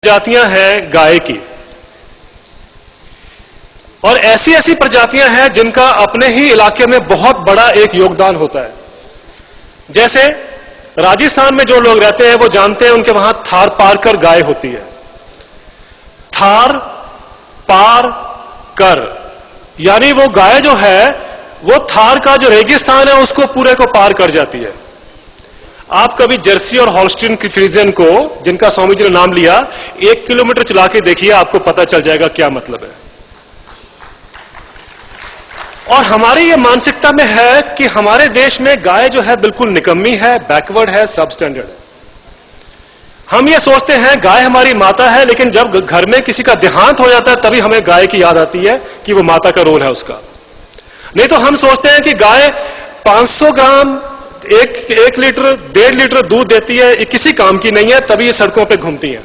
प्रजातियां हैं गाय की, और ऐसी ऐसी प्रजातियां हैं जिनका अपने ही इलाके में बहुत बड़ा एक योगदान होता है। जैसे राजस्थान में जो लोग रहते हैं वो जानते हैं उनके वहां थार पारकर गाय होती है। थार पार कर यानी वो गाय जो है वो थार का जो रेगिस्तान है उसको पूरे को पार कर जाती है। आप कभी जर्सी और हॉल्स्टीन की फ्रीजियन को, जिनका स्वामी जी ने नाम लिया, 1 किलोमीटर चला के देखिए, आपको पता चल जाएगा क्या मतलब है। और हमारी ये मानसिकता में है कि हमारे देश में गाय जो है बिल्कुल निकम्मी है, बैकवर्ड है, सब स्टैंडर्ड है। हम ये सोचते हैं गाय हमारी माता है, लेकिन जब घर में किसी का देहांत हो जाता है तभी हमें गाय की याद आती है कि वो माता का रोल है उसका। नहीं तो हम सोचते हैं कि गाय 500 ग्राम, 1 लीटर, 1.5 लीटर दूध देती है, ये किसी काम की नहीं है, तभी ये सड़कों पे घूमती हैं।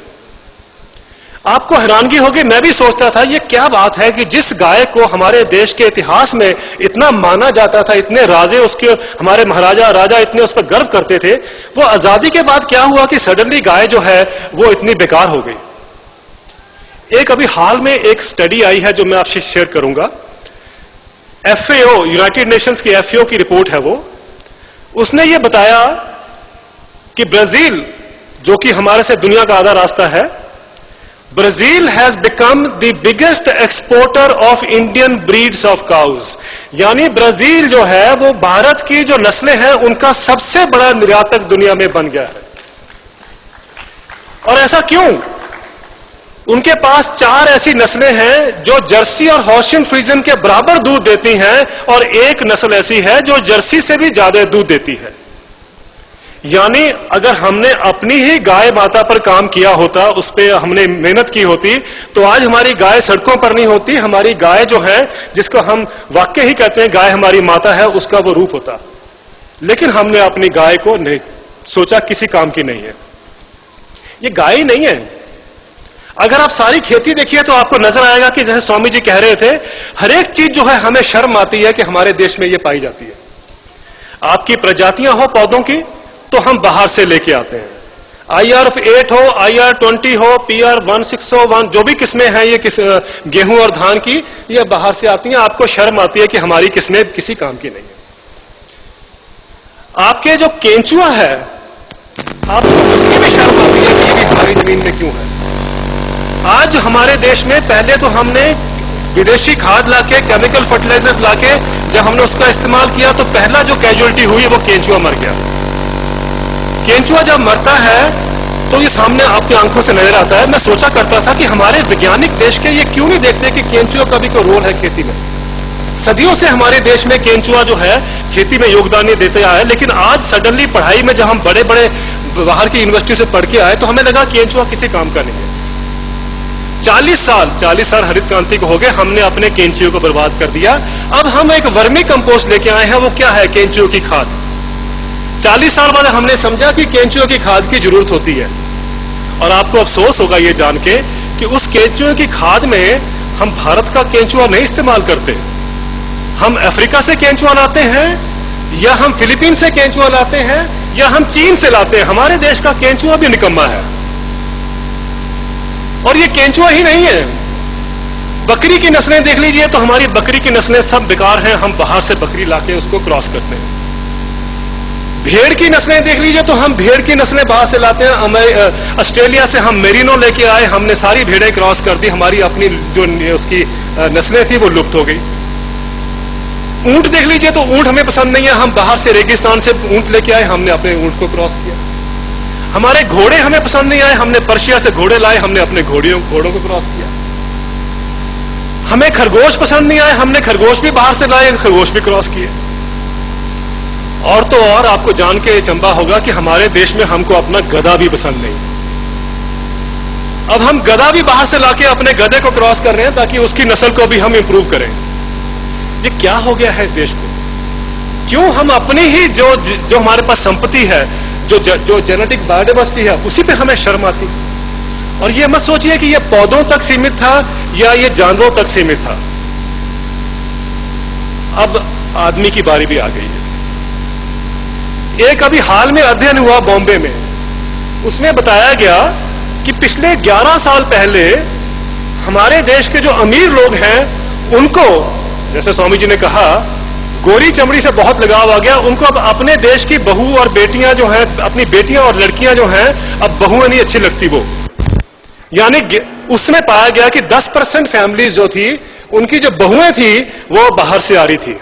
आपको हैरानगी होगी, मैं भी सोचता था ये क्या बात है कि जिस गाय को हमारे देश के इतिहास में इतना माना जाता था, इतने राजे उसके, हमारे महाराजा राजा इतने उस पर गर्व करते थे, वो आजादी के बाद क्या हुआ कि सडनली गाय जो है वो इतनी बेकार हो गई। एक अभी हाल में एक स्टडी आई है जो मैं आपसे शेयर करूंगा। FAO, यूनाइटेड नेशंस की FAO की रिपोर्ट है वो। उसने ये बताया कि ब्राजील, जो कि हमारे से दुनिया का आधा रास्ता है, Brazil has become the biggest exporter of Indian breeds of cows। यानी ब्राजील जो है वो भारत की जो नस्लें हैं उनका सबसे बड़ा निर्यातक दुनिया में बन गया है। और ऐसा क्यों? उनके पास 4 ऐसी नस्लें हैं जो जर्सी और हॉल्स्टीन फ्रीजियन के बराबर दूध देती हैं, और एक नस्ल ऐसी है जो जर्सी से भी ज्यादा दूध देती है। यानी अगर हमने अपनी ही गाय माता पर काम किया होता, उस पर हमने मेहनत की होती, तो आज हमारी गाय सड़कों पर नहीं होती। हमारी गाय जो है, जिसको हम वाकई ही कहते हैं गाय हमारी माता है, उसका वो रूप होता। लेकिन हमने अपनी गाय को नहीं सोचा किसी काम की नहीं है। ये गाय ही नहीं है। अगर आप सारी खेती देखिए तो आपको नजर आएगा कि जैसे स्वामी जी कह रहे थे, हर एक चीज जो है हमें शर्म आती है कि हमारे देश में ये पाई जाती है। आपकी प्रजातियां हो पौधों की तो हम बाहर से लेके आते हैं। IR8 हो, IR20 हो, PR1601, जो भी किस्में हैं ये गेहूं और धान की, ये बाहर से आती हैं। आपको शर्म आती है कि हमारी किस्में किसी काम की नहीं है। आपके जो केंचुआ है, आपको उसकी भी शर्म आती है कि ये भी हमारी जमीन में क्यों है। आज हमारे देश में पहले तो हमने विदेशी खाद लाके, केमिकल फर्टिलाइजर लाके जब हमने उसका इस्तेमाल किया तो पहला जो कैजुअलिटी हुई वो केंचुआ मर गया। केंचुआ जब मरता है तो ये सामने आपकी आंखों से नजर आता है। मैं सोचा करता था कि हमारे वैज्ञानिक देश के ये क्यों नहीं देखते कि केंचुआ का भी कोई रोल है खेती में। सदियों से हमारे देश में केंचुआ जो है खेती में योगदान नहीं देते आया, लेकिन आज सडनली पढ़ाई में जब हम बड़े बड़े बाहर की यूनिवर्सिटी से पढ़ के आए तो हमें लगा केंचुआ किसी काम का नहीं है। 40 साल हरित क्रांति को हो गए, हमने अपने केंचुए को बर्बाद कर दिया। अब हम एक वर्मी कंपोस्ट लेके आए हैं, वो क्या है? केंचुए की खाद। 40 साल बाद हमने समझा कि केंचुए की खाद की जरूरत होती है। और आपको अफसोस होगा ये जान के कि उस केंचुए की खाद में हम भारत का केंचुआ नहीं इस्तेमाल करते। हम अफ्रीका से केंचुआ लाते हैं, या हम फिलीपीन से केंचुआ लाते हैं, या हम चीन से लाते हैं। हमारे देश का केंचुआ भी निकम्मा है। और ये केंचुआ ही नहीं है, बकरी की नस्लें देख लीजिए तो हमारी बकरी की नस्लें सब बेकार हैं। हम बाहर से बकरी लाके उसको क्रॉस करते हैं। भेड़ की नस्लें देख लीजिए तो हम भेड़ की नस्लें बाहर से लाते हैं। ऑस्ट्रेलिया से हम मेरिनो लेके आए, हमने सारी भेड़ें क्रॉस कर दी। हमारी अपनी जो उसकी नस्लें थी वो लुप्त हो गई। ऊंट देख लीजिए तो ऊंट हमें पसंद नहीं है, हम बाहर से रेगिस्तान से ऊंट लेके आए, हमने अपने ऊंट को क्रॉस किया। हमारे घोड़े हमें पसंद नहीं आए, हमने पर्शिया से घोड़े लाए, हमने अपने घोड़ों को क्रॉस किया। हमें खरगोश पसंद नहीं आए, हमने खरगोश भी बाहर से लाए, खरगोश भी क्रॉस किए। और तो और आपको जान के चंबा होगा कि हमारे देश में हमको अपना गधा भी पसंद नहीं। अब हम गधा भी बाहर से लाके अपने गधे को क्रॉस कर रहे हैं ताकि उसकी नस्ल को भी हम इंप्रूव करें। ये क्या हो गया है इस देश में? क्यों हम अपनी ही जो हमारे पास संपत्ति है, जो जेनेटिक बायोडाइवर्सिटी है, उसी पे हमें शर्म आती। और ये मत सोचिए कि ये पौधों तक सीमित था या ये जानवरों तक सीमित था। अब आदमी की बारी भी आ गई है। एक अभी हाल में अध्ययन हुआ बॉम्बे में, उसमें बताया गया कि पिछले 11 साल पहले हमारे देश के जो अमीर लोग हैं उनको, जैसे स्वामी जी ने कहा, गोरी चमड़ी से बहुत लगाव आ गया, उनको अब अपने देश की बहू और बेटियां जो हैं, अपनी बेटियां और लड़कियां जो हैं, अब बहुएं नहीं अच्छी लगती वो। यानी उसमें पाया गया कि 10% फैमिलीज जो थी उनकी जो बहुएं थी वो बाहर से आ रही थी।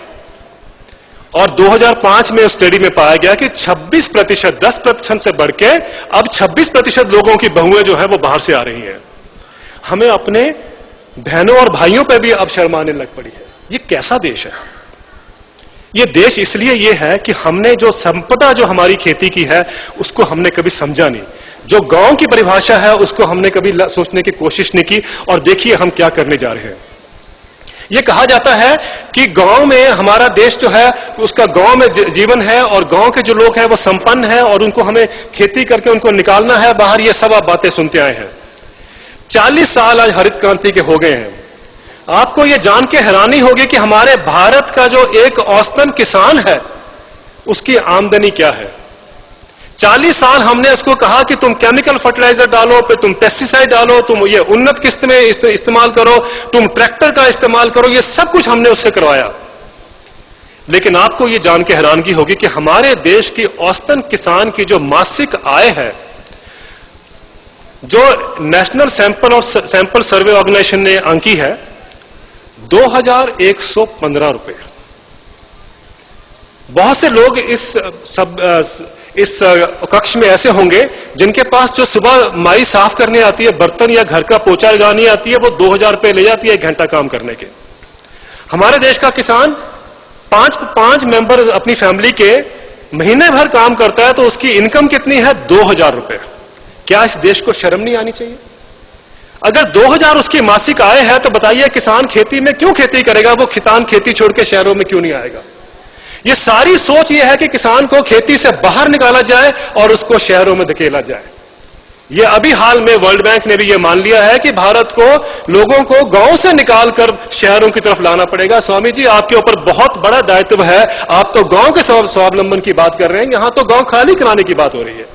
और 2005 में उस स्टडी में पाया गया कि 26%, 10% से बढ़ के अब 26% लोगों की बहुएं जो हैं वो बाहर से आ रही हैं। हमें अपने बहनों और भाइयों पे भी अब शर्म आने लग पड़ी है। ये कैसा देश है? ये देश इसलिए ये है कि हमने जो संपदा जो हमारी खेती की है उसको हमने कभी समझा नहीं। जो गांव की परिभाषा है उसको हमने कभी सोचने की कोशिश नहीं की। और देखिए हम क्या करने जा रहे हैं। ये कहा जाता है कि गांव में हमारा देश जो है उसका गांव में जीवन है और गांव के जो लोग हैं वो संपन्न है और उनको हमें खेती करके उनको निकालना है बाहर। ये सब आप बातें सुनते आए हैं। 40 साल आज हरित क्रांति के हो गए हैं। आपको ये जान के हैरानी होगी कि हमारे भारत का जो एक औसतन किसान है उसकी आमदनी क्या है। 40 साल हमने उसको कहा कि तुम केमिकल फर्टिलाइजर डालो, फिर तुम पेस्टिसाइड डालो, तुम ये उन्नत किस्त में इस्तेमाल करो, तुम ट्रैक्टर का इस्तेमाल करो, ये सब कुछ हमने उससे करवाया। लेकिन आपको ये जान के हैरानगी होगी कि हमारे देश की औसतन किसान की जो मासिक आय है, जो नेशनल सैंपल सर्वे ऑर्गेनाइजेशन ने आंकी है, 2115 रुपए। बहुत से लोग इस कक्ष में ऐसे होंगे जिनके पास जो सुबह माई साफ करने आती है, बर्तन या घर का पोछा लगानी आती है, वो 2000 रुपए ले जाती है 1 घंटा काम करने के। हमारे देश का किसान पांच मेंबर अपनी फैमिली के महीने भर काम करता है तो उसकी इनकम कितनी है? 2000 रुपए। क्या इस देश को शर्म नहीं आनी चाहिए? अगर 2000 उसकी मासिक आय है तो बताइए किसान खेती में क्यों खेती करेगा? वो किसान खेती छोड़ के शहरों में क्यों नहीं आएगा? ये सारी सोच ये है कि किसान को खेती से बाहर निकाला जाए और उसको शहरों में धकेला जाए। ये अभी हाल में वर्ल्ड बैंक ने भी ये मान लिया है कि भारत को लोगों को गांव से निकालकर शहरों की तरफ लाना पड़ेगा। स्वामी जी, आपके ऊपर बहुत बड़ा दायित्व है। आप तो गांव के स्वावलंबन की बात कर रहे हैं, यहां तो गांव खाली कराने की बात हो रही है।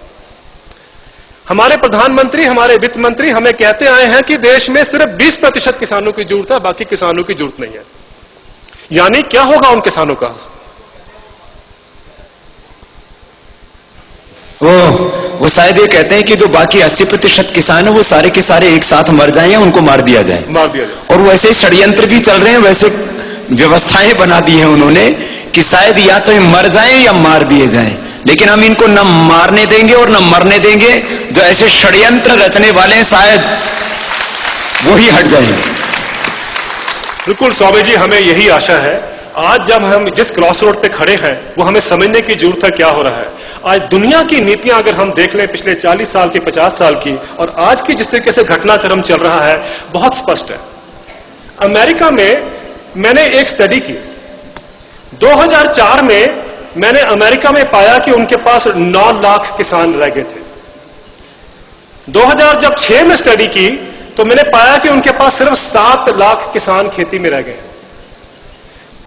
हमारे प्रधानमंत्री, हमारे वित्त मंत्री हमें कहते आए हैं कि देश में सिर्फ 20% किसानों की जरूरत है, बाकी किसानों की जरूरत नहीं है। यानी क्या होगा उन किसानों का? वो शायद ये कहते हैं कि जो बाकी 80% किसान है वो सारे के सारे एक साथ मर जाएं या उनको मार दिया जाए। और वैसे षड्यंत्र भी चल रहे हैं, वैसे व्यवस्थाएं बना दी हैं उन्होंने कि शायद या तो ये मर जाएं या मार दिए जाएं, लेकिन हम इनको न मारने देंगे और न मरने देंगे। जो ऐसे षड्यंत्र रचने वाले हैं शायद वो ही हट जाएंगे। बिल्कुल स्वामी जी, हमें यही आशा है। आज जब हम जिस क्रॉस रोड पे खड़े हैं वो हमें समझने की जरूरत है क्या हो रहा है। आज दुनिया की नीतियां अगर हम देख लें पिछले 40 साल की, 50 साल की, और आज की जिस तरीके से घटनाक्रम चल रहा है बहुत स्पष्ट है। अमेरिका में मैंने एक स्टडी की 2004 में, मैंने अमेरिका में पाया कि उनके पास 9 लाख किसान रह गए थे। 2006 में स्टडी की तो मैंने पाया कि उनके पास सिर्फ 7 लाख किसान खेती में रह गए।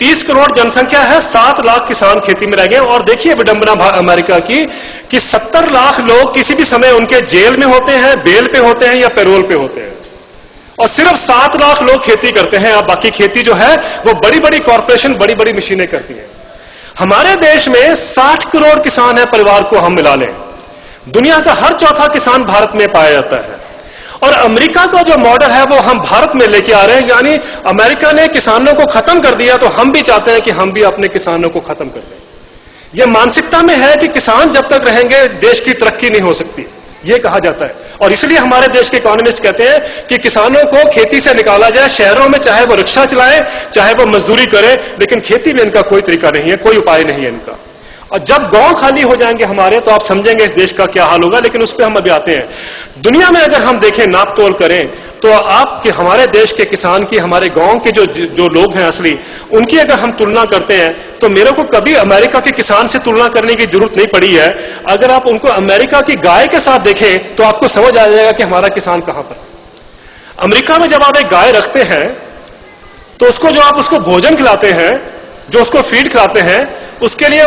30 करोड़ जनसंख्या है, 7 लाख किसान खेती में रह गए। और देखिए विडंबना अमेरिका की कि 70 लाख लोग किसी भी समय उनके जेल में होते हैं, बेल पे होते हैं या पैरोल पे होते हैं, और सिर्फ 7 लाख लोग खेती करते हैं। अब बाकी खेती जो है वो बड़ी बड़ी कॉरपोरेशन, बड़ी बड़ी मशीनें करती हैं। हमारे देश में 60 करोड़ किसान है, परिवार को हम मिला लें। दुनिया का हर चौथा किसान भारत में पाया जाता है। और अमेरिका का जो मॉडल है वो हम भारत में लेके आ रहे हैं। यानी अमेरिका ने किसानों को खत्म कर दिया तो हम भी चाहते हैं कि हम भी अपने किसानों को खत्म कर दें। यह मानसिकता में है कि किसान जब तक रहेंगे देश की तरक्की नहीं हो सकती, यह कहा जाता है। और इसलिए हमारे देश के इकोनॉमिस्ट कहते हैं कि किसानों को खेती से निकाला जाए, शहरों में चाहे वो रिक्शा चलाएं, चाहे वो मजदूरी करें, लेकिन खेती में इनका कोई तरीका नहीं है, कोई उपाय नहीं है इनका। और जब गांव खाली हो जाएंगे हमारे तो आप समझेंगे इस देश का क्या हाल होगा। लेकिन उस पर हम अभी आते हैं। दुनिया में अगर हम देखें, नाप तोल करें, तो आपके हमारे देश के किसान की, हमारे गांव के जो लोग हैं असली, उनकी अगर हम तुलना करते हैं तो मेरे को कभी अमेरिका के किसान से तुलना करने की जरूरत नहीं पड़ी है। अगर आप उनको अमेरिका की गाय के साथ देखें तो आपको समझ आ जाएगा कि हमारा किसान कहां पर। अमेरिका में जब आप एक गाय रखते हैं तो उसको जो आप उसको भोजन खिलाते हैं, जो उसको फीड खिलाते हैं, उसके लिए